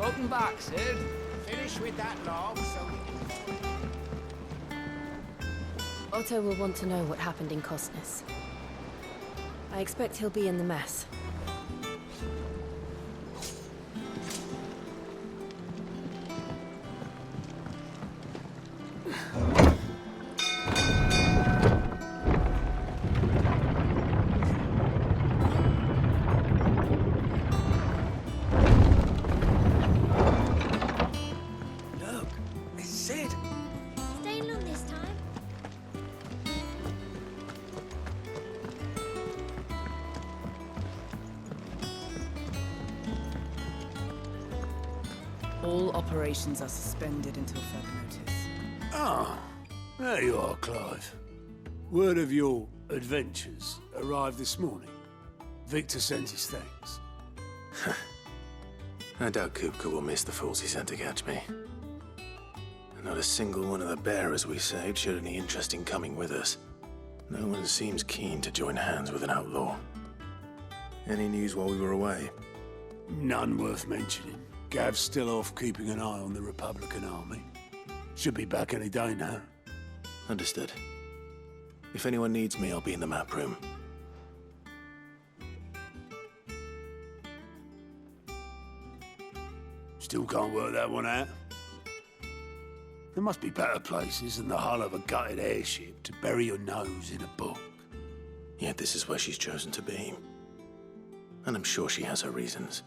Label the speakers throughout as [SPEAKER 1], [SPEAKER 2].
[SPEAKER 1] Welcome back, Sid.
[SPEAKER 2] Finish with that log, so we
[SPEAKER 3] Otto will want to know what happened in Cosnus. I expect he'll be in the mess.
[SPEAKER 1] Look, it's Sid.
[SPEAKER 4] Staying long this time?
[SPEAKER 5] All operations are suspended until further notice.
[SPEAKER 6] Ah, there you are, Clive. Word of your adventures arrived this morning. Victor sends his thanks.
[SPEAKER 7] I doubt Kupka will miss the fools he sent to catch me. Not a single one of the bearers we saved showed any interest in coming with us. No one seems keen to join hands with an outlaw. Any news while we were away?
[SPEAKER 6] None worth mentioning. Gav's still off keeping an eye on the Republican army. Should be back any day now.
[SPEAKER 7] Understood. If anyone needs me, I'll be in the map room.
[SPEAKER 6] Still can't work that one out. There must be better places than the hull of a gutted airship to bury your nose in a book.
[SPEAKER 7] Yet this is where she's chosen to be. And I'm sure she has her reasons.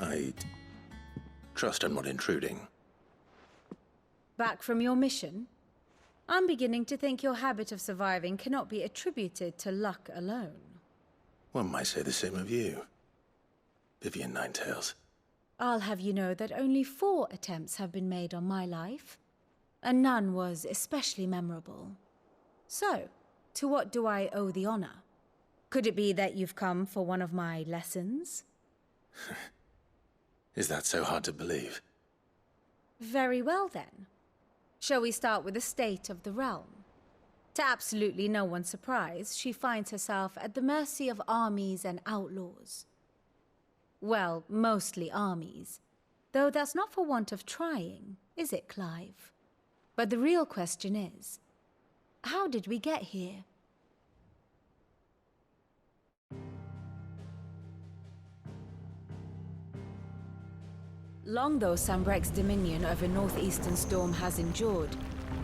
[SPEAKER 7] I trust I'm not intruding.
[SPEAKER 8] Back from your mission? I'm beginning to think your habit of surviving cannot be attributed to luck alone.
[SPEAKER 7] One might say the same of you, Vivian Ninetails.
[SPEAKER 8] I'll have you know that only 4 attempts have been made on my life, and none was especially memorable. So, to what do I owe the honor? Could it be that you've come for one of my lessons?
[SPEAKER 7] Is that so hard to believe?
[SPEAKER 8] Very well then. Shall we start with the state of the realm? To absolutely no one's surprise, she finds herself at the mercy of armies and outlaws. Well, mostly armies. Though that's not for want of trying, is it, Clive? But the real question is, how did we get here? Long though Sambrek's dominion over northeastern Storm has endured,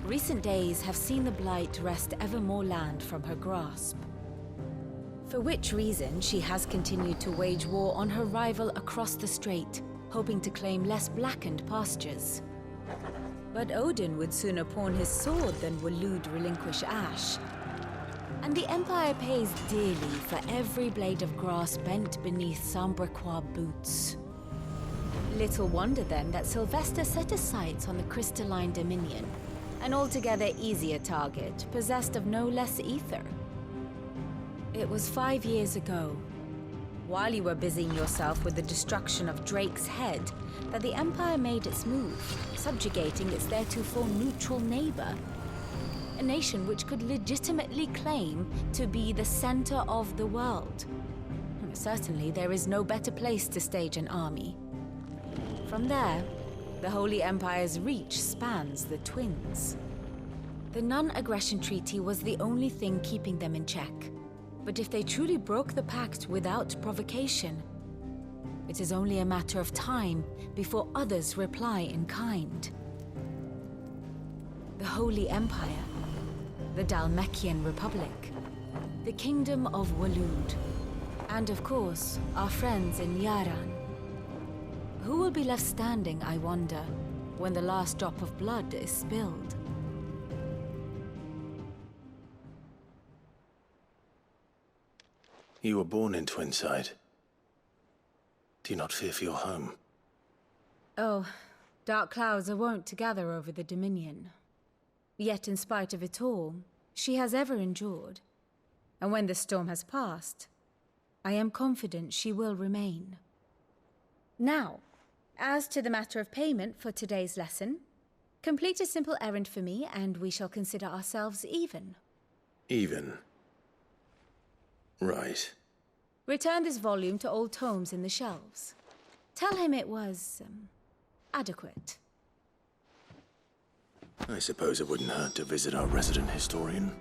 [SPEAKER 8] recent days have seen the Blight wrest ever more land from her grasp. For which reason she has continued to wage war on her rival across the strait, hoping to claim less blackened pastures. But Odin would sooner pawn his sword than Waloed relinquish Ash. And the Empire pays dearly for every blade of grass bent beneath Sambrequois boots. Little wonder then that Sylvester set his sights on the crystalline dominion, an altogether easier target, possessed of no less ether. It was 5 years ago, while you were busying yourself with the destruction of Drake's head, that the Empire made its move, subjugating its theretofore neutral neighbor. A nation which could legitimately claim to be the center of the world. Certainly, there is no better place to stage an army. From there, the Holy Empire's reach spans the Twins. The non-aggression treaty was the only thing keeping them in check. But if they truly broke the pact without provocation, it is only a matter of time before others reply in kind. The Holy Empire, the Dhalmekian Republic, the Kingdom of Waloed, and of course, our friends in Yaran. Who will be left standing, I wonder, when the last drop of blood is spilled?
[SPEAKER 7] You were born in Twinside. Do you not fear for your home?
[SPEAKER 8] Oh, dark clouds are wont to gather over the Dominion. Yet in spite of it all, she has ever endured. And when the storm has passed, I am confident she will remain. Now, as to the matter of payment for today's lesson, complete a simple errand for me and we shall consider ourselves even.
[SPEAKER 7] Even? Right.
[SPEAKER 8] Return this volume to old tomes in the shelves. Tell him it was, adequate.
[SPEAKER 7] I suppose it wouldn't hurt to visit our resident historian.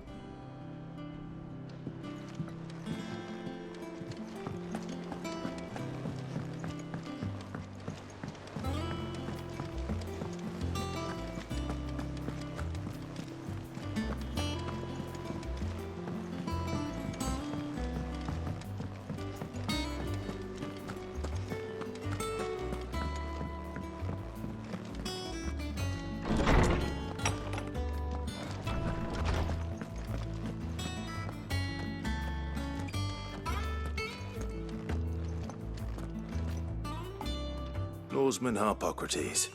[SPEAKER 7] Lawsman Harpocrates.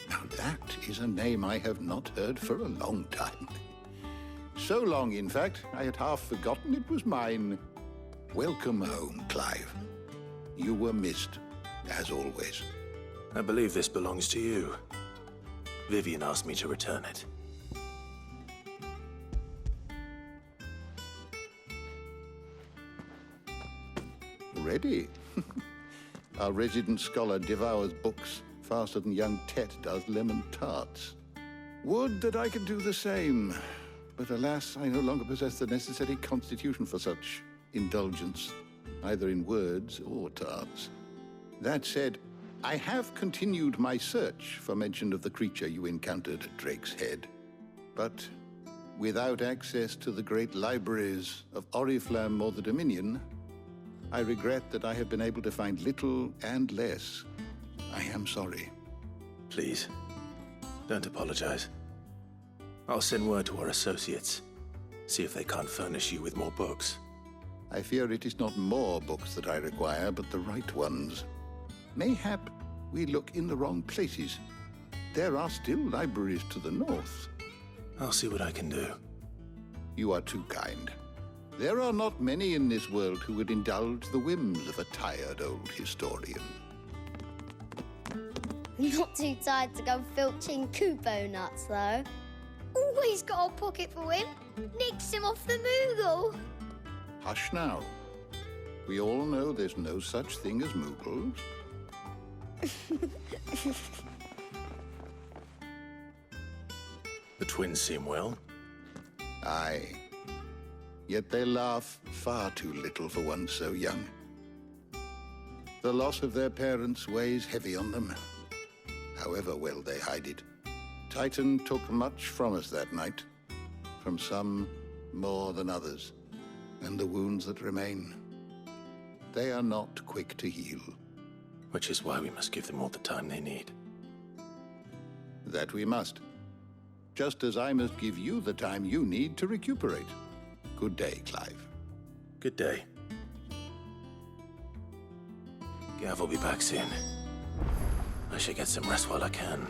[SPEAKER 9] Now that is a name I have not heard for a long time. So long, in fact, I had half forgotten it was mine. Welcome home, Clive. You were missed, as always.
[SPEAKER 7] I believe this belongs to you. Vivian asked me to return it.
[SPEAKER 9] Ready? Our resident scholar devours books faster than young Tet does lemon tarts. Would that I could do the same. But alas, I no longer possess the necessary constitution for such indulgence, either in words or tarts. That said, I have continued my search for mention of the creature you encountered at Drake's Head. But without access to the great libraries of Oriflamme or the Dominion, I regret that I have been able to find little and less. I am sorry.
[SPEAKER 7] Please, don't apologize. I'll send word to our associates. See if they can't furnish you with more books.
[SPEAKER 9] I fear it is not more books that I require, but the right ones. Mayhap we look in the wrong places. There are still libraries to the north.
[SPEAKER 7] I'll see what I can do.
[SPEAKER 9] You are too kind. There are not many in this world who would indulge the whims of a tired old historian.
[SPEAKER 4] Not too tired to go filching Kupo nuts, though. Always got a pocket for him. Nicks him off the Moogle.
[SPEAKER 9] Hush now. We all know there's no such thing as Moogles.
[SPEAKER 7] The twins seem well.
[SPEAKER 9] Aye. Yet they laugh far too little for one so young. The loss of their parents weighs heavy on them, however well they hide it. Titan took much from us that night, from some more than others, and the wounds that remain, they are not quick to heal.
[SPEAKER 7] Which is why we must give them all the time they need.
[SPEAKER 9] That we must. Just as I must give you the time you need to recuperate. Good day, Clive.
[SPEAKER 7] Good day. Gav will be back soon. I should get some rest while I can.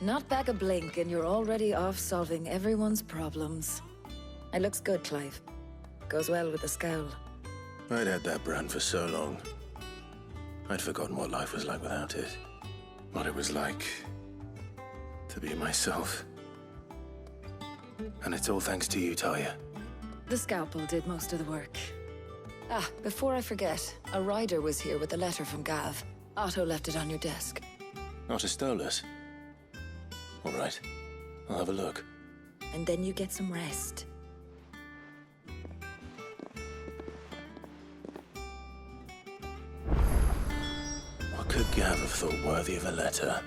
[SPEAKER 10] Not back a blink and you're already off solving everyone's problems. It looks good, Clive. Goes well with the scowl.
[SPEAKER 7] I'd had that brand for so long. I'd forgotten what life was like without it. What it was like to be myself. And it's all thanks to you, Talia.
[SPEAKER 10] The scalpel did most of the work. Ah, before I forget, a rider was here with a letter from Gav. Otto left it on your desk.
[SPEAKER 7] Not a stolus. All right, I'll have a look.
[SPEAKER 10] And then you get some rest.
[SPEAKER 7] What could Gav have thought worthy of a letter?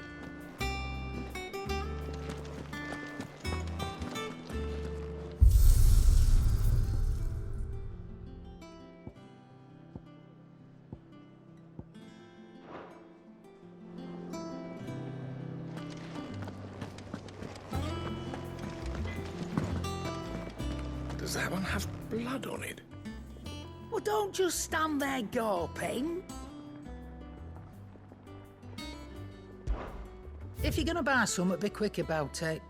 [SPEAKER 11] one have blood on it?
[SPEAKER 2] Well, don't just stand there gawping. If you're gonna buy something, be quick about it.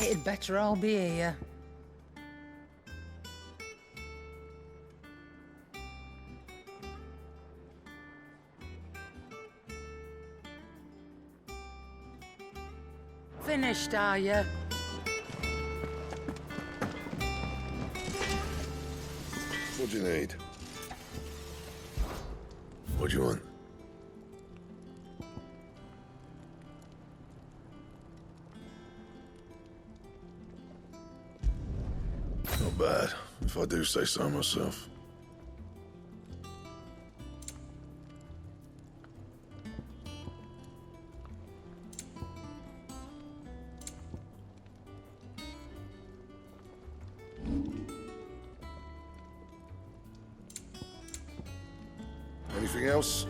[SPEAKER 2] It'd better all be here. Finished, are you?
[SPEAKER 11] What do you need? What do you want? Not bad, if I do say so myself. Anything else?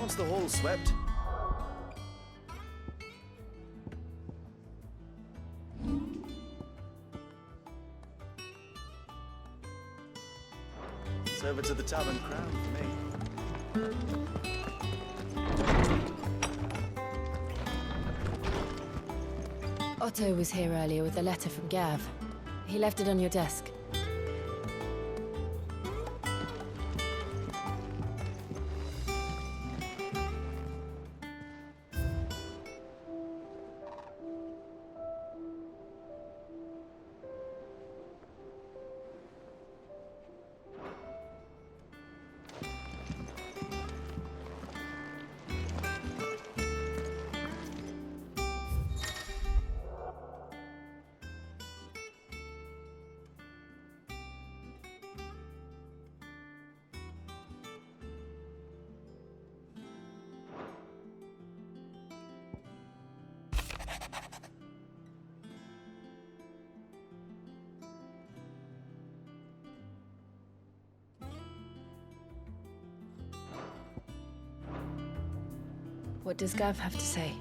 [SPEAKER 7] Once the hall's swept, it's over to the Tavern Crown for me.
[SPEAKER 3] Otto was here earlier with a letter from Gav. He left it on your desk. What does Gav have to say?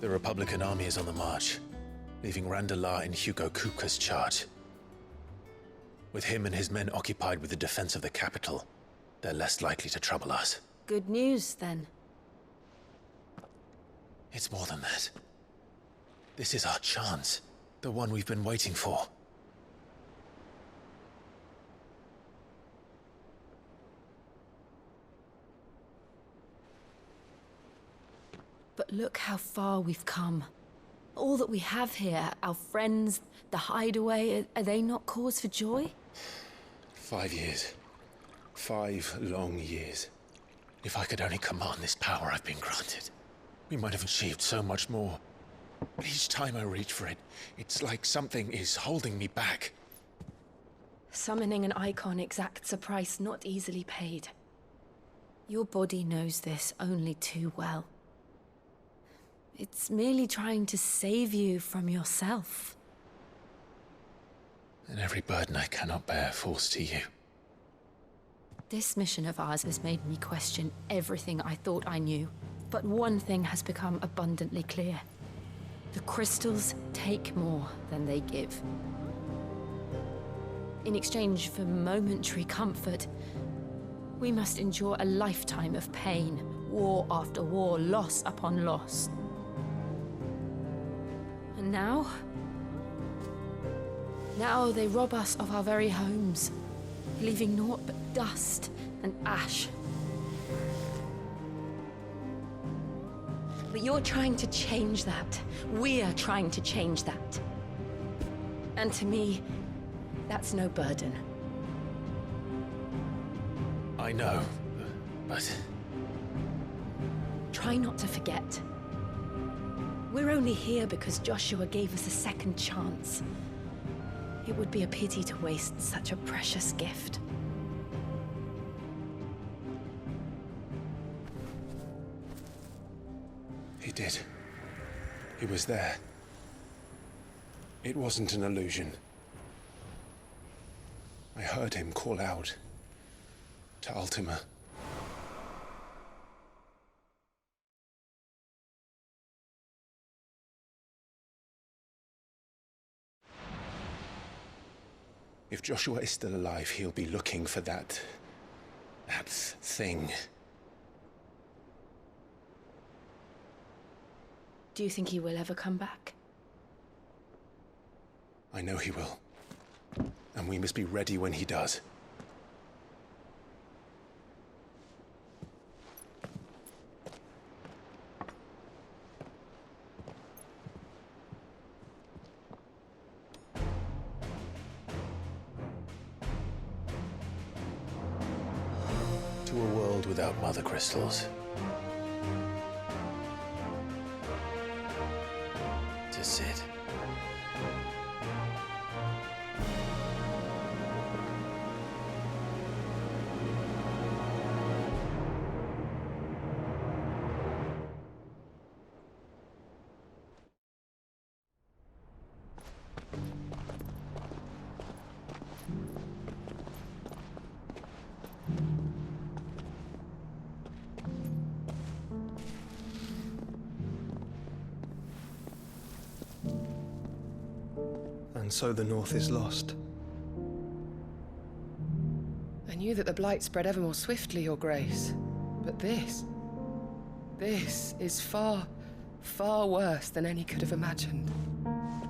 [SPEAKER 7] The Republican army is on the march, leaving Randalar in Hugo Kupka's charge. With him and his men occupied with the defense of the capital, they're less likely to trouble us.
[SPEAKER 3] Good news, then.
[SPEAKER 7] It's more than that. This is our chance, the one we've been waiting for.
[SPEAKER 3] But look how far we've come. All that we have here, our friends, the hideaway, are they not cause for joy?
[SPEAKER 7] 5 years. 5 long years. If I could only command this power I've been granted, we might have achieved so much more. But each time I reach for it, it's like something is holding me back.
[SPEAKER 3] Summoning an icon exacts a price not easily paid. Your body knows this only too well. It's merely trying to save you from yourself.
[SPEAKER 7] And every burden I cannot bear falls to you.
[SPEAKER 3] This mission of ours has made me question everything I thought I knew. But one thing has become abundantly clear. The crystals take more than they give. In exchange for momentary comfort, we must endure a lifetime of pain, war after war, loss upon loss. And now they rob us of our very homes, leaving naught but dust and ash. But you're trying to change that. We're trying to change that. And to me, that's no burden.
[SPEAKER 7] I know, but
[SPEAKER 3] try not to forget. We're only here because Joshua gave us a second chance. It would be a pity to waste such a precious gift.
[SPEAKER 12] He did. He was there. It wasn't an illusion. I heard him call out to Ultima. If Joshua is still alive, he'll be looking for that thing.
[SPEAKER 3] Do you think he will ever come back?
[SPEAKER 12] I know he will. And we must be ready when he does.
[SPEAKER 7] To a world without mother crystals. To Sid.
[SPEAKER 12] And so the North is lost.
[SPEAKER 1] I knew that the blight spread ever more swiftly, Your Grace. But this is far, far worse than any could have imagined.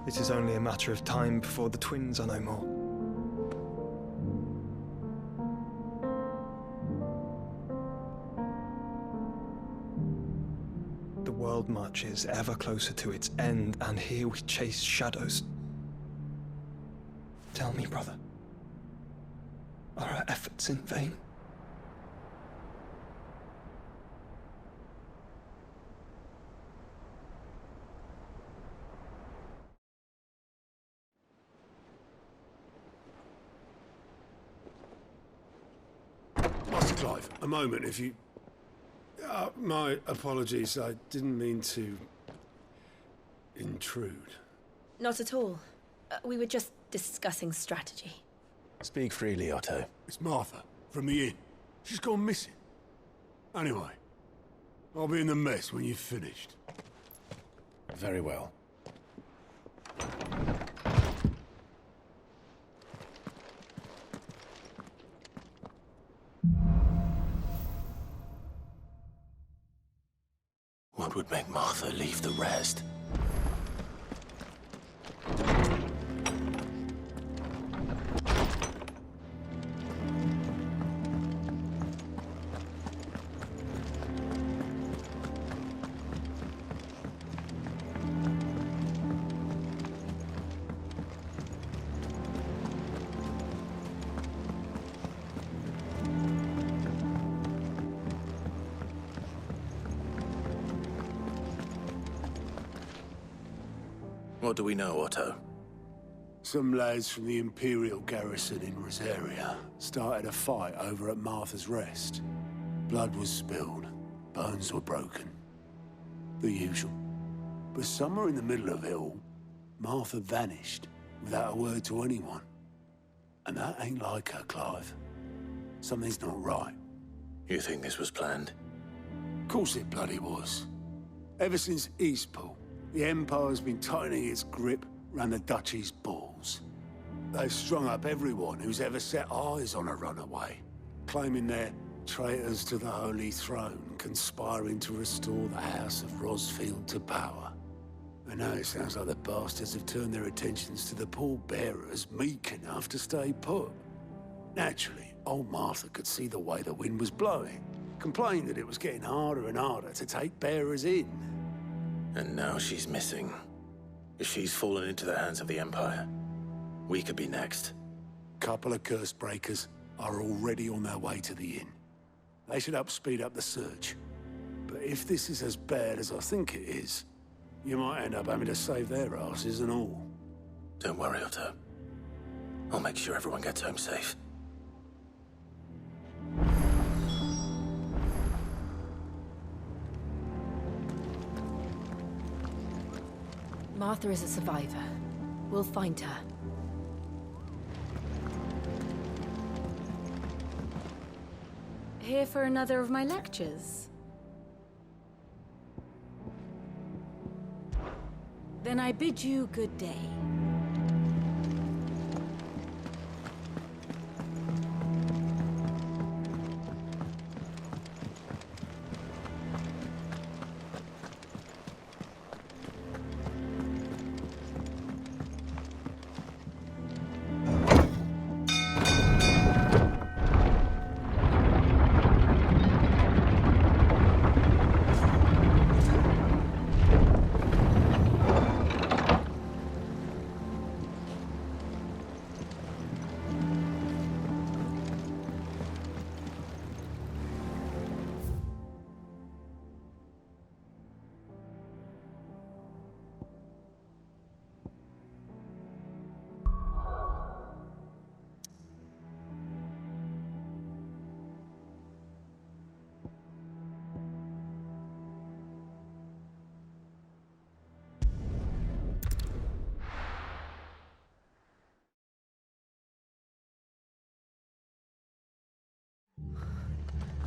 [SPEAKER 12] It is only a matter of time before the twins are no more. The world marches ever closer to its end, and here we chase shadows. Tell me, brother, are our efforts in vain?
[SPEAKER 6] Master Clive, a moment, if you... my apologies, I didn't mean to... intrude.
[SPEAKER 3] Not at all. We were just discussing strategy.
[SPEAKER 7] Speak freely, Otto.
[SPEAKER 6] It's Martha, from the inn. She's gone missing. Anyway, I'll be in the mess when you've finished.
[SPEAKER 7] Very well. What would make Martha leave the rest? What do we know, Otto?
[SPEAKER 6] Some lads from the Imperial garrison in Rosaria started a fight over at Martha's Rest. Blood was spilled, bones were broken. The usual. But somewhere in the middle of it all, Martha vanished without a word to anyone. And that ain't like her, Clive. Something's not right.
[SPEAKER 7] You think this was planned?
[SPEAKER 6] Of course it bloody was. Ever since Eastpool, the Empire's been tightening its grip round the Duchy's balls. They've strung up everyone who's ever set eyes on a runaway, claiming they're traitors to the Holy Throne, conspiring to restore the House of Rosfield to power. And now it sounds like the bastards have turned their attentions to the pallbearers meek enough to stay put. Naturally, old Martha could see the way the wind was blowing, complained that it was getting harder and harder to take bearers in.
[SPEAKER 7] And now she's missing. If she's fallen into the hands of the Empire, we could be next.
[SPEAKER 6] Couple of curse breakers are already on their way to the inn. They should speed up the search. But But if this is as bad as I think it is, you might end up having to save their asses and all.
[SPEAKER 7] Don't worry, Otto. I'll make sure everyone gets home safe.
[SPEAKER 3] Martha is a survivor. We'll find her.
[SPEAKER 8] Here for another of my lectures? Then I bid you good day.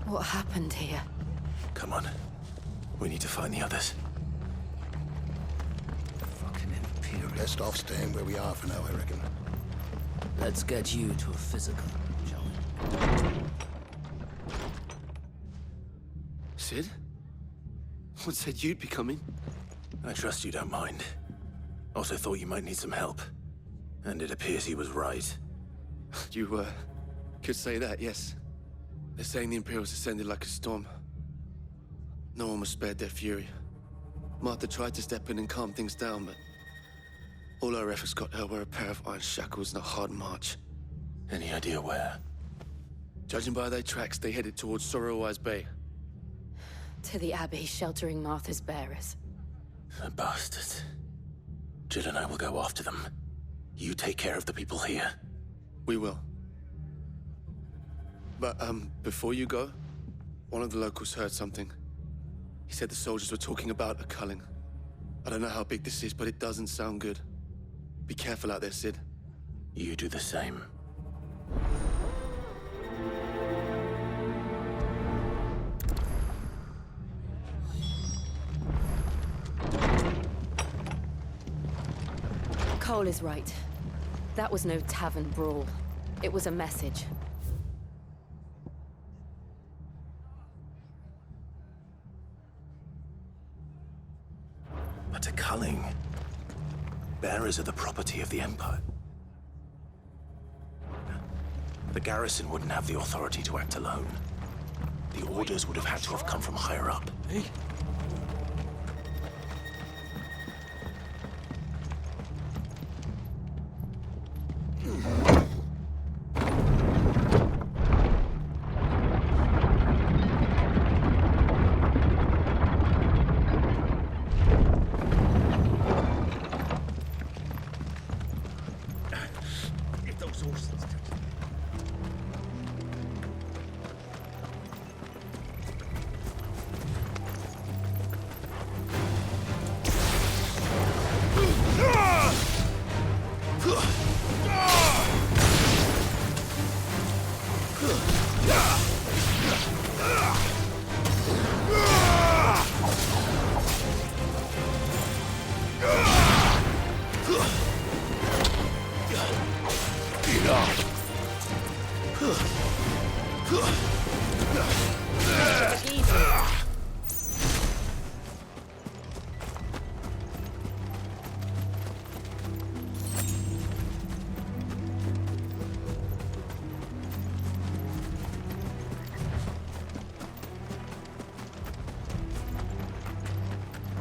[SPEAKER 3] What happened here?
[SPEAKER 7] Come on. We need to find the others.
[SPEAKER 13] Fucking Imperial.
[SPEAKER 9] Best off staying where we are for now, I reckon.
[SPEAKER 13] Let's get you to a physical, shall we?
[SPEAKER 14] Sid? What said you'd be coming?
[SPEAKER 7] I trust you don't mind. Also thought you might need some help. And it appears he was right.
[SPEAKER 14] You, could say that, yes. They're saying the Imperials ascended like a storm. No one was spared their fury. Martha tried to step in and calm things down, but all our efforts got her were a pair of iron shackles and a hard march.
[SPEAKER 7] Any idea where?
[SPEAKER 14] Judging by their tracks, they headed towards Sorrowwise Bay.
[SPEAKER 3] To the Abbey, sheltering Martha's bearers.
[SPEAKER 7] The bastards. Jill and I will go after them. You take care of the people here.
[SPEAKER 14] We will. But, before you go, one of the locals heard something. He said the soldiers were talking about a culling. I don't know how big this is, but it doesn't sound good. Be careful out there, Sid.
[SPEAKER 7] You do the same.
[SPEAKER 3] Cole is right. That was no tavern brawl. It was a message.
[SPEAKER 7] But a culling. Bearers are the property of the Empire. The garrison wouldn't have the authority to act alone. The orders would have had to have come from higher up.
[SPEAKER 14] Hey.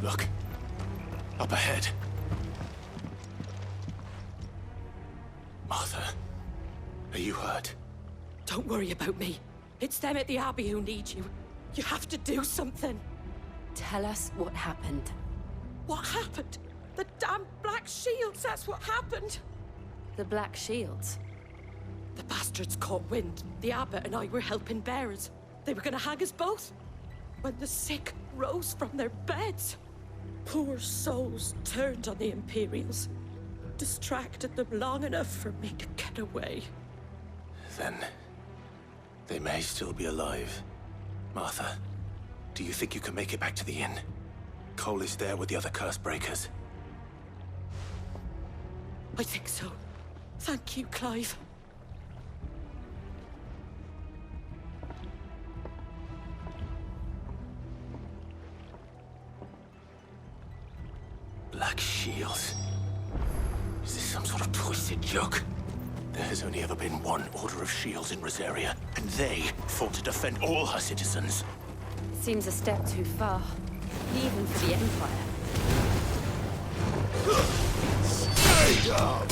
[SPEAKER 7] Look. Up ahead. Martha, are you hurt?
[SPEAKER 15] Don't worry about me. It's them at the Abbey who need you. You have to do something.
[SPEAKER 3] Tell us what happened.
[SPEAKER 15] What happened? The damn Black Shields, that's what happened!
[SPEAKER 3] The Black Shields?
[SPEAKER 15] The bastards caught wind. The abbot and I were helping bearers. They were gonna hang us both. When the sick rose from their beds, poor souls turned on the Imperials. Distracted them long enough for me to get away.
[SPEAKER 7] Then they may still be alive. Martha, do you think you can make it back to the inn? Cole is there with the other curse breakers.
[SPEAKER 15] I think so. Thank you, Clive.
[SPEAKER 7] Black Shields? Is this some sort of twisted joke? There has only ever been one Order of Shields in Rosaria, and they fought to defend all her citizens.
[SPEAKER 3] Seems a step too far, even for the Empire.
[SPEAKER 6] Stay up!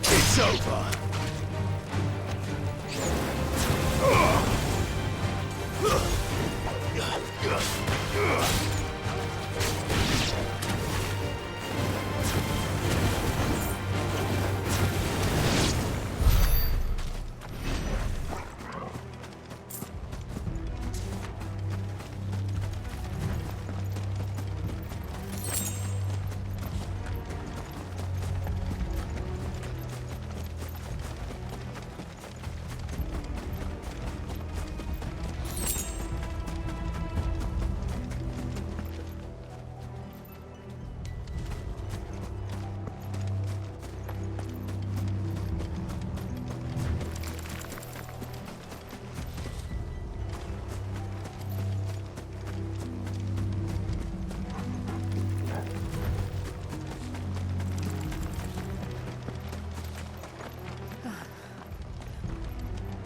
[SPEAKER 6] It's over!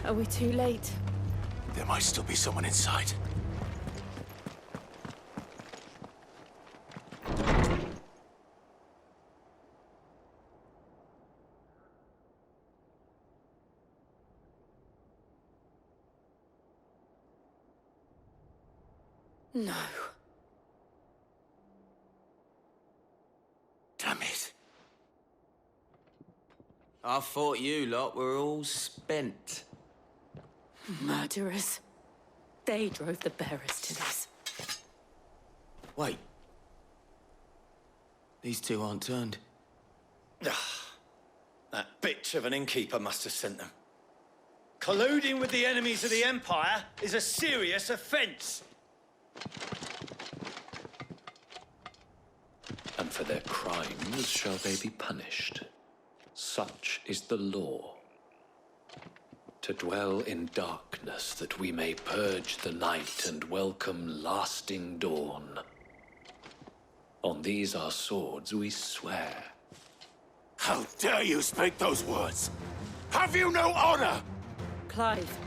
[SPEAKER 3] Are we too late?
[SPEAKER 7] There might still be someone inside.
[SPEAKER 3] No.
[SPEAKER 7] Damn it.
[SPEAKER 13] I thought you lot were all spent.
[SPEAKER 15] Murderers. They drove the bearers to this.
[SPEAKER 13] Wait. These two aren't turned.
[SPEAKER 16] That bitch of an innkeeper must have sent them. Colluding with the enemies of the Empire is a serious offense.
[SPEAKER 17] And for their crimes shall they be punished. Such is the law. To dwell in darkness that we may purge the night and welcome lasting dawn. On these our swords we swear.
[SPEAKER 6] How dare you speak those words? Have you no honor?
[SPEAKER 15] Clive.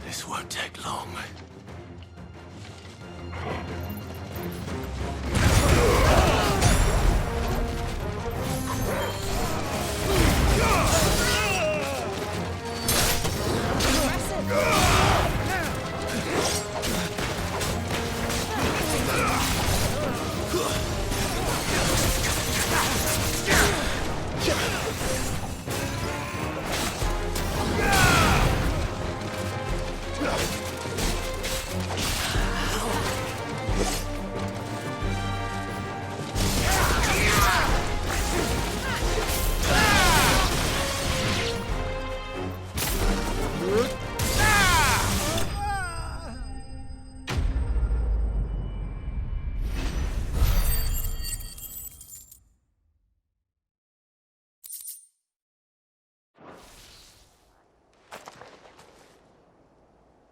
[SPEAKER 7] This won't take long.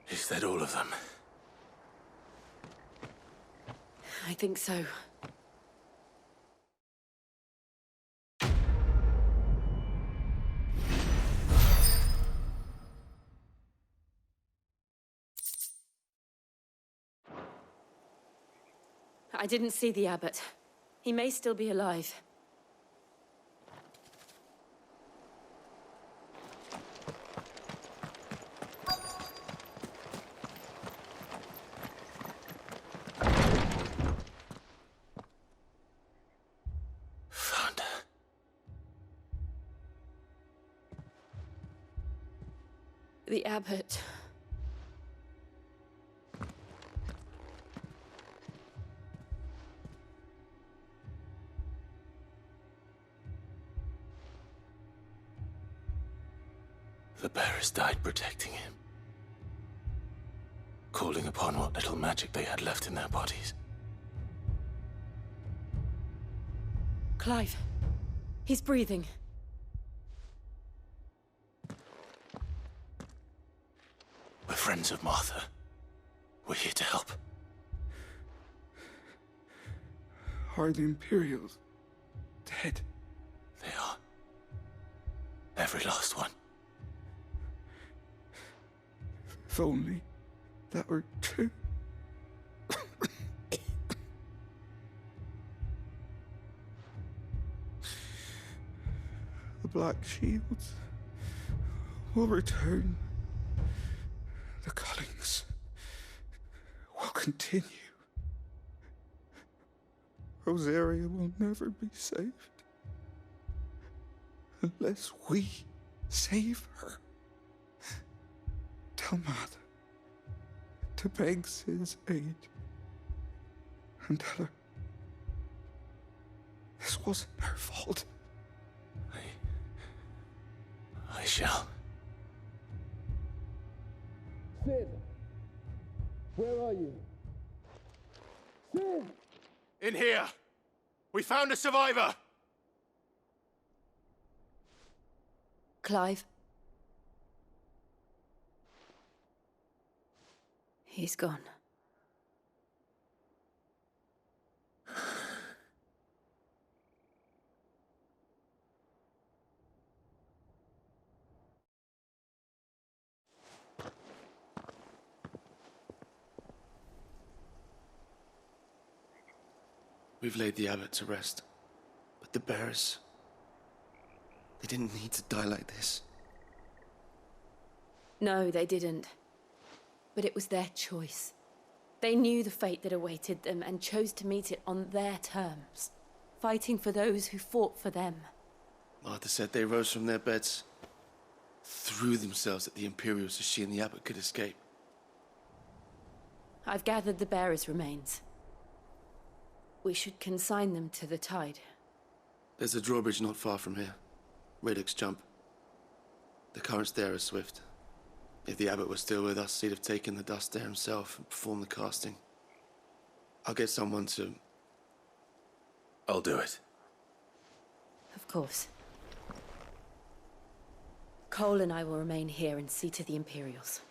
[SPEAKER 7] Is that all of them?
[SPEAKER 3] I think so. I didn't see the abbot. He may still be alive. The abbot.
[SPEAKER 7] The bearers died protecting him, calling upon what little magic they had left in their bodies.
[SPEAKER 3] Clive. He's breathing.
[SPEAKER 7] We're friends of Martha. We're here to help.
[SPEAKER 18] Are the Imperials dead?
[SPEAKER 7] They are. Every last one.
[SPEAKER 18] If only that were true. The Black Shields will return. The Cullings will continue. Rosaria will never be saved unless we save her. Tell Mother to beg Sid's aid and tell her this wasn't her fault.
[SPEAKER 7] I shall.
[SPEAKER 2] Sid! Where are you? Sid!
[SPEAKER 14] In here! We found a survivor!
[SPEAKER 3] Clive. He's gone.
[SPEAKER 14] We've laid the abbot to rest. But the bearers... they didn't need to die like this.
[SPEAKER 3] No, they didn't. But it was their choice. They knew the fate that awaited them and chose to meet it on their terms, fighting for those who fought for them.
[SPEAKER 14] Martha said they rose from their beds, threw themselves at the Imperials so she and the abbot could escape.
[SPEAKER 3] I've gathered the bearers' remains. We should consign them to the tide.
[SPEAKER 14] There's a drawbridge not far from here. Radix Jump. The currents there are swift. If the abbot was still with us, he'd have taken the dust there himself and performed the casting. I'll get someone to...
[SPEAKER 7] I'll do it.
[SPEAKER 3] Of course. Cole and I will remain here and see to the Imperials.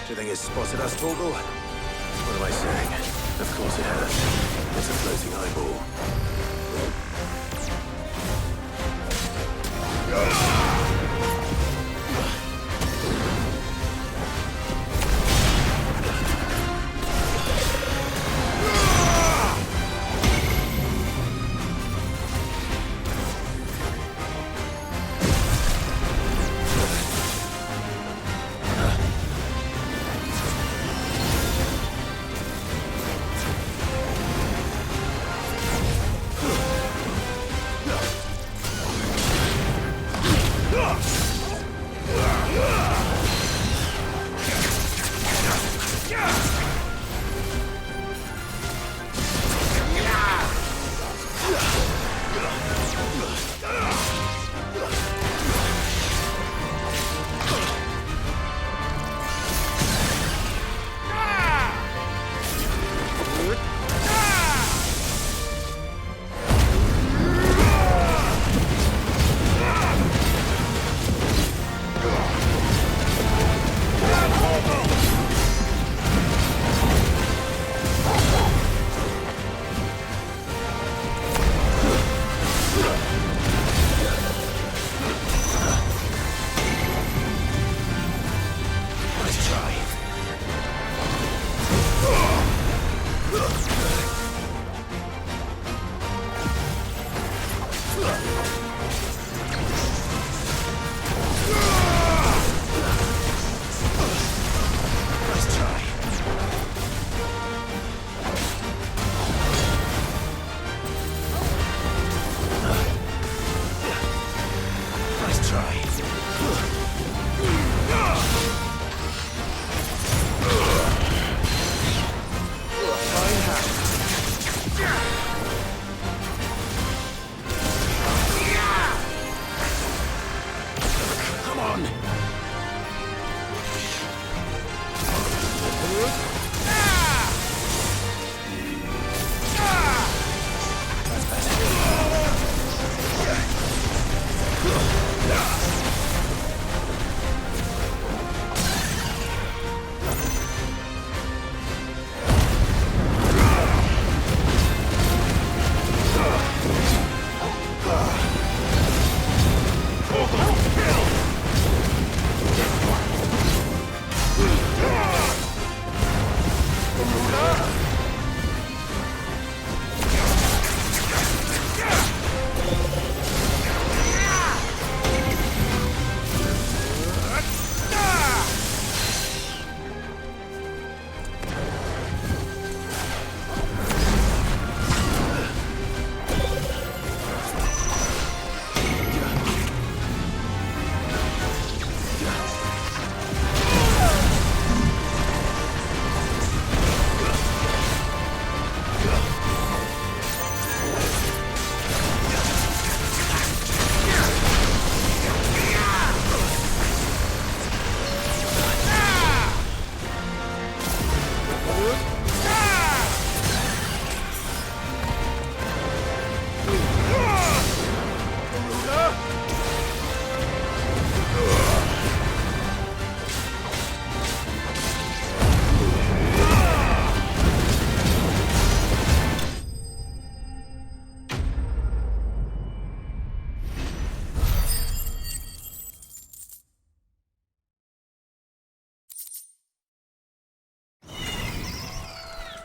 [SPEAKER 7] Do you think it's spotted us, Torgal? Well, What am I saying? Of course it has. It's a floating eyeball.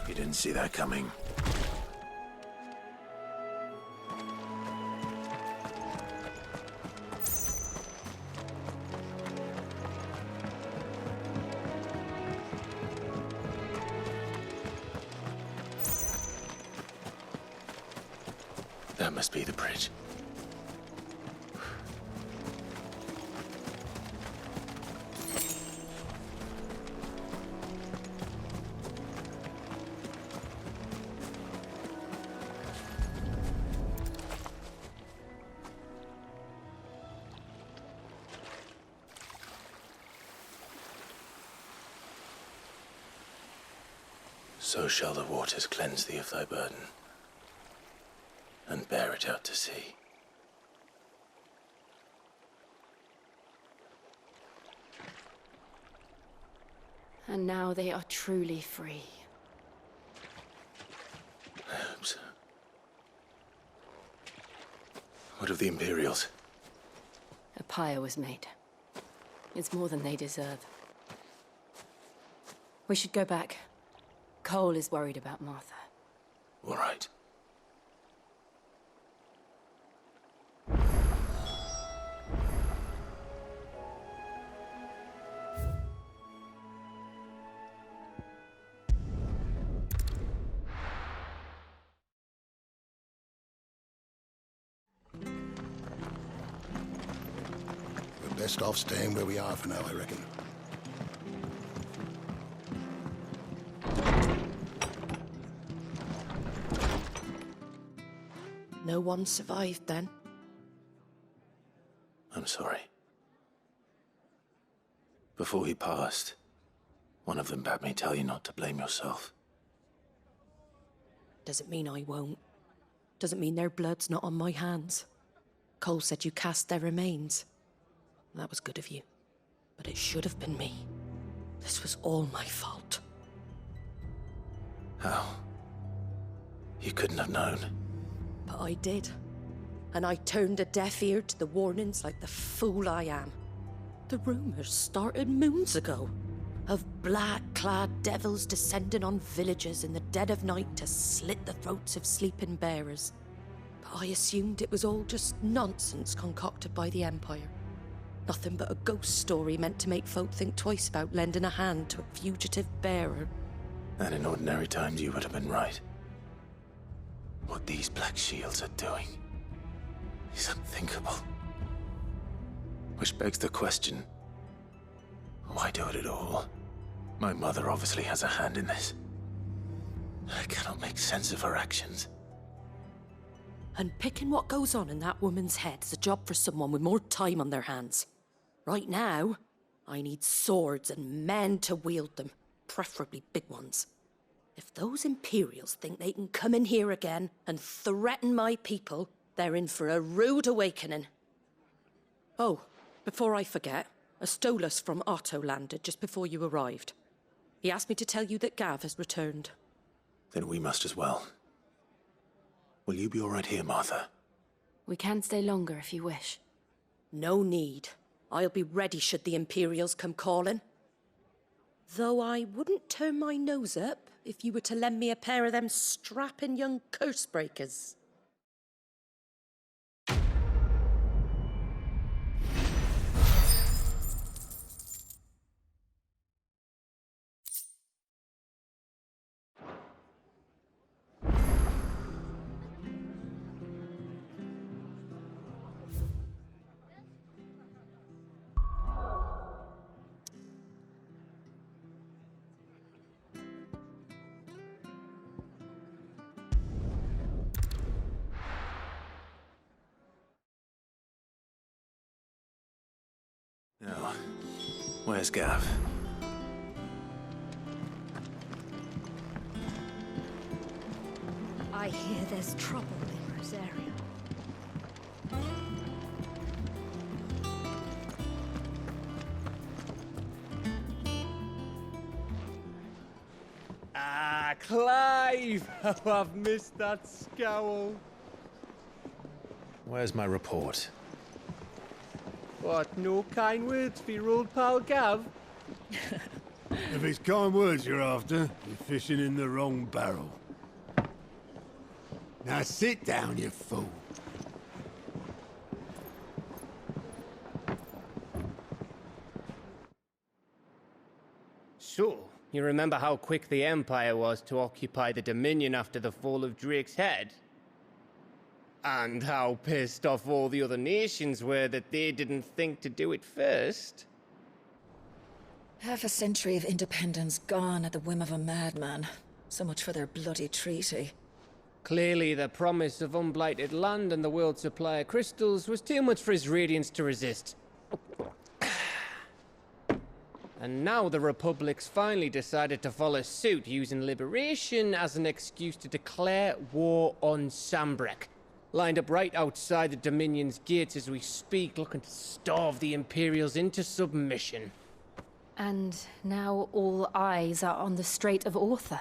[SPEAKER 7] You didn't see that coming. That must be the bridge. So shall the waters cleanse thee of thy burden, and bear it out to sea.
[SPEAKER 3] And now they are truly free.
[SPEAKER 7] I hope so. What of the Imperials?
[SPEAKER 3] A pyre was made. It's more than they deserve. We should go back. Cole is worried about Martha.
[SPEAKER 7] All right.
[SPEAKER 6] We're best off staying where we are for now, I reckon.
[SPEAKER 15] No one survived then?
[SPEAKER 7] I'm sorry. Before he passed, one of them bade me tell you not to blame yourself.
[SPEAKER 15] Doesn't mean I won't. Doesn't mean their blood's not on my hands. Cole said you cast their remains. That was good of you. But it should have been me. This was all my fault.
[SPEAKER 7] How? You couldn't have known.
[SPEAKER 15] But I did. And I turned a deaf ear to the warnings like the fool I am. The rumors started moons ago. Of black-clad devils descending on villages in the dead of night to slit the throats of sleeping bearers. But I assumed it was all just nonsense concocted by the Empire. Nothing but a ghost story meant to make folk think twice about lending a hand to a fugitive bearer.
[SPEAKER 7] And in ordinary times you would have been right. What these Black Shields are doing is unthinkable. Which begs the question, why do it at all? My mother obviously has a hand in this. I cannot make sense of her actions.
[SPEAKER 15] And picking what goes on in that woman's head is a job for someone with more time on their hands. Right now, I need swords and men to wield them, preferably big ones. If those Imperials think they can come in here again and threaten my people, they're in for a rude awakening. Oh, before I forget, a Stolas from Otto landed just before you arrived. He asked me to tell you that Gav has returned.
[SPEAKER 7] Then we must as well. Will you be all right here, Martha?
[SPEAKER 3] We can stay longer if you wish.
[SPEAKER 15] No need. I'll be ready should the Imperials come calling. Though I wouldn't turn my nose up if you were to lend me a pair of them strapping young curse breakers.
[SPEAKER 7] Now, where's Gav?
[SPEAKER 8] I hear there's trouble in Rosaria.
[SPEAKER 2] Ah, Clive! Oh, I've missed that scowl.
[SPEAKER 12] Where's my report?
[SPEAKER 2] What, no kind words for your old pal Gav?
[SPEAKER 6] If it's kind words you're after, you're fishing in the wrong barrel. Now sit down, you fool.
[SPEAKER 2] So, you remember how quick the Empire was to occupy the Dominion after the fall of Drake's head? And how pissed off all the other nations were that they didn't think to do it first?
[SPEAKER 10] Half a century of independence gone at the whim of a madman. So much for their bloody treaty.
[SPEAKER 2] Clearly, the promise of unblighted land and the world's supply of crystals was too much for his radiance to resist. And now the Republic's finally decided to follow suit, using liberation as an excuse to declare war on Sambrek. Lined up right outside the Dominion's gates as we speak, looking to starve the Imperials into submission.
[SPEAKER 3] And now all eyes are on the Strait of Ortha.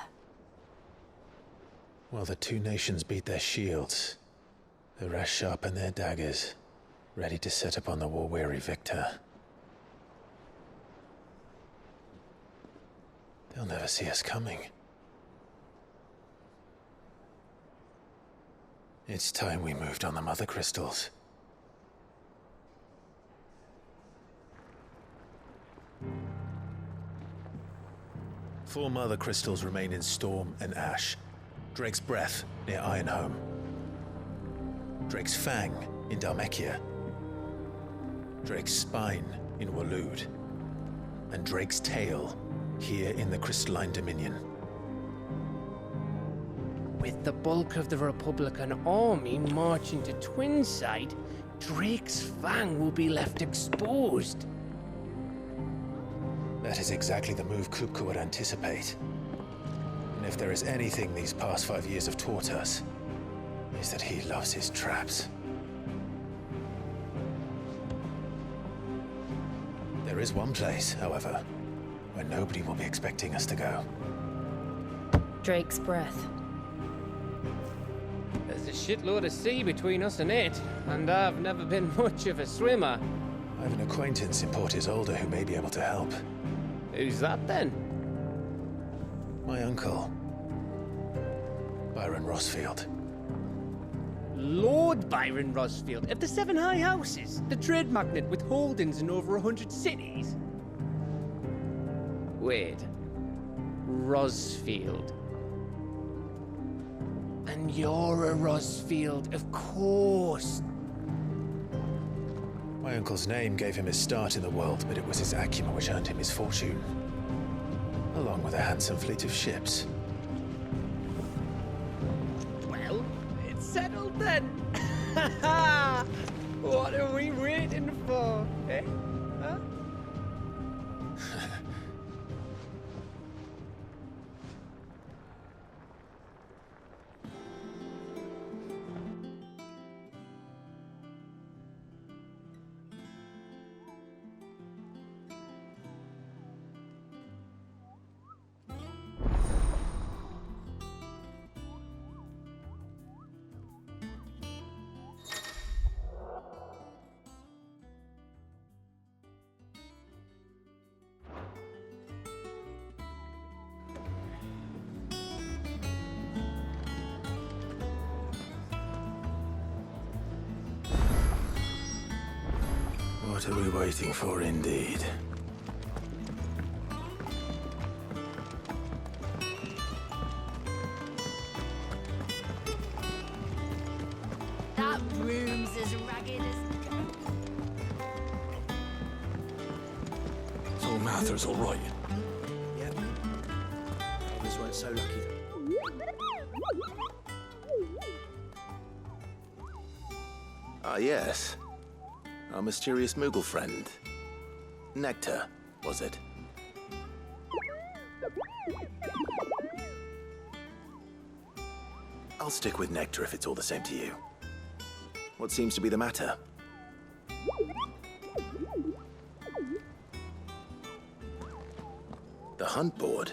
[SPEAKER 7] While the two nations beat their shields, the rest sharpen their daggers, ready to set upon the war-weary victor. They'll never see us coming. It's time we moved on the Mother Crystals. Four Mother Crystals remain in Storm and Ash. Drake's Breath near Ironhome. Drake's Fang in Dhalmekia. Drake's Spine in Waloed. And Drake's Tail here in the Crystalline Dominion.
[SPEAKER 2] With the bulk of the Republican army marching to Twinside, Drake's Fang will be left exposed.
[SPEAKER 7] That is exactly the move Kupka would anticipate. And if there is anything these past 5 years have taught us, is that he loves his traps. There is one place, however, where nobody will be expecting us to go.
[SPEAKER 3] Drake's Breath.
[SPEAKER 2] There's a shitload of sea between us and it, and I've never been much of a swimmer.
[SPEAKER 7] I have an acquaintance in Port Isolde who may be able to help.
[SPEAKER 2] Who's that then?
[SPEAKER 7] My uncle, Byron Rosfield.
[SPEAKER 2] Lord Byron Rosfield of the Seven High Houses, the trade magnate with holdings in over 100 cities. Wait, Rosfield. And you're a Rosfield, of course.
[SPEAKER 7] My uncle's name gave him his start in the world, but it was his acumen which earned him his fortune, along with a handsome fleet of ships.
[SPEAKER 2] Well, it's settled then. What are we waiting for, eh? Huh?
[SPEAKER 7] What are we waiting for, indeed?
[SPEAKER 4] That room's as ragged as...
[SPEAKER 11] So Mather's all right.
[SPEAKER 13] Yep. Others weren't so lucky.
[SPEAKER 7] Ah, yes. Our mysterious Moogle friend. Nectar, was it? I'll stick with Nectar if it's all the same to you. What seems to be the matter? The Hunt Board?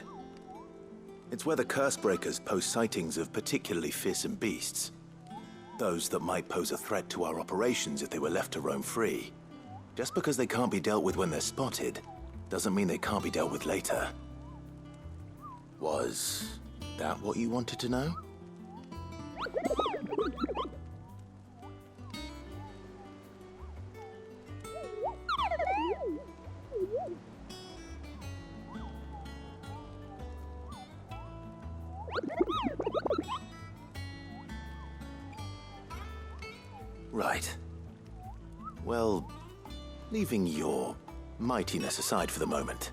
[SPEAKER 7] It's where the Cursebreakers post sightings of particularly fearsome beasts. Those that might pose a threat to our operations if they were left to roam free. Just because they can't be dealt with when they're spotted, doesn't mean they can't be dealt with later. Was that what you wanted to know? Right. Well, leaving your mightiness aside for the moment,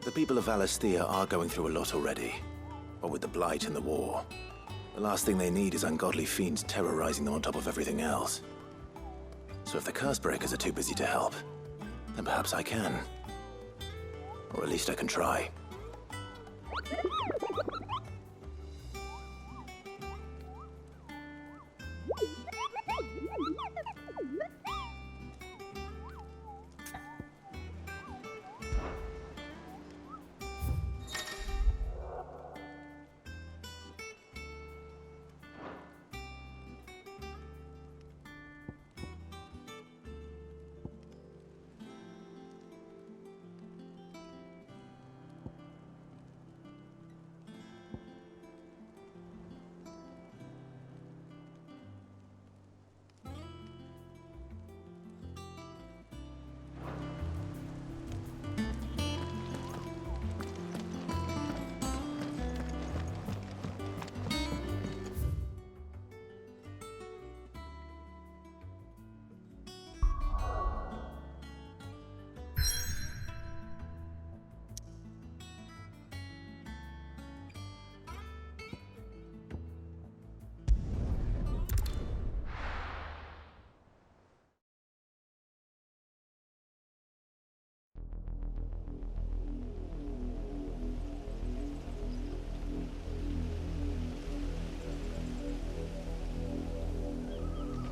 [SPEAKER 7] the people of Valisthea are going through a lot already. What with the Blight and the war, the last thing they need is ungodly fiends terrorizing them on top of everything else. So if the Cursebreakers are too busy to help, then perhaps I can. Or at least I can try.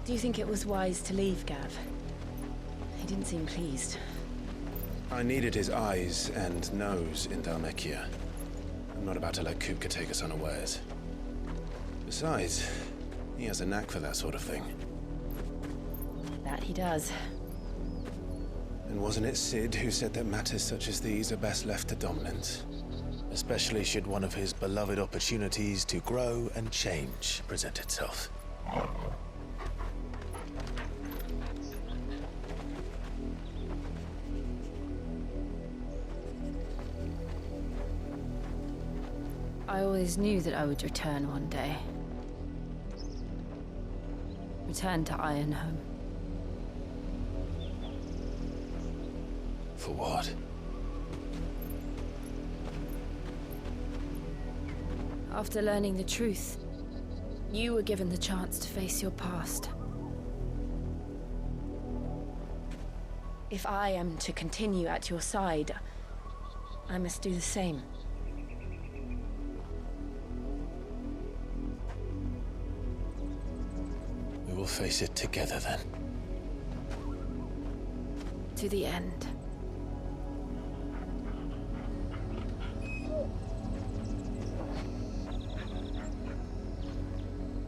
[SPEAKER 3] Do you think it was wise to leave, Gav? He didn't seem pleased.
[SPEAKER 12] I needed his eyes and nose in Dhalmekia. I'm not about to let Kupka take us unawares. Besides, he has a knack for that sort of thing.
[SPEAKER 3] That he does.
[SPEAKER 12] And wasn't it Sid who said that matters such as these are best left to dominance? Especially should one of his beloved opportunities to grow and change present itself.
[SPEAKER 3] I always knew that I would return one day. Return to Ironhome.
[SPEAKER 12] For what?
[SPEAKER 3] After learning the truth, you were given the chance to face your past. If I am to continue at your side, I must do the same.
[SPEAKER 12] We will face it together then.
[SPEAKER 3] To the end.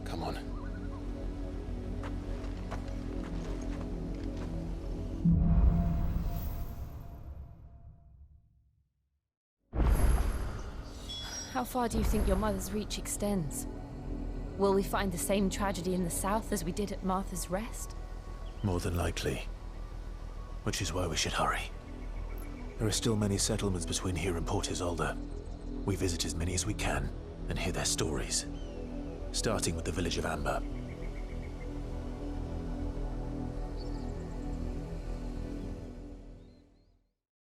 [SPEAKER 12] Come on.
[SPEAKER 3] How far do you think your mother's reach extends? Will we find the same tragedy in the south as we did at Martha's Rest?
[SPEAKER 7] More than likely. Which is why we should hurry. There are still many settlements between here and Port Isolde. We visit as many as we can and hear their stories. Starting with the village of Amber.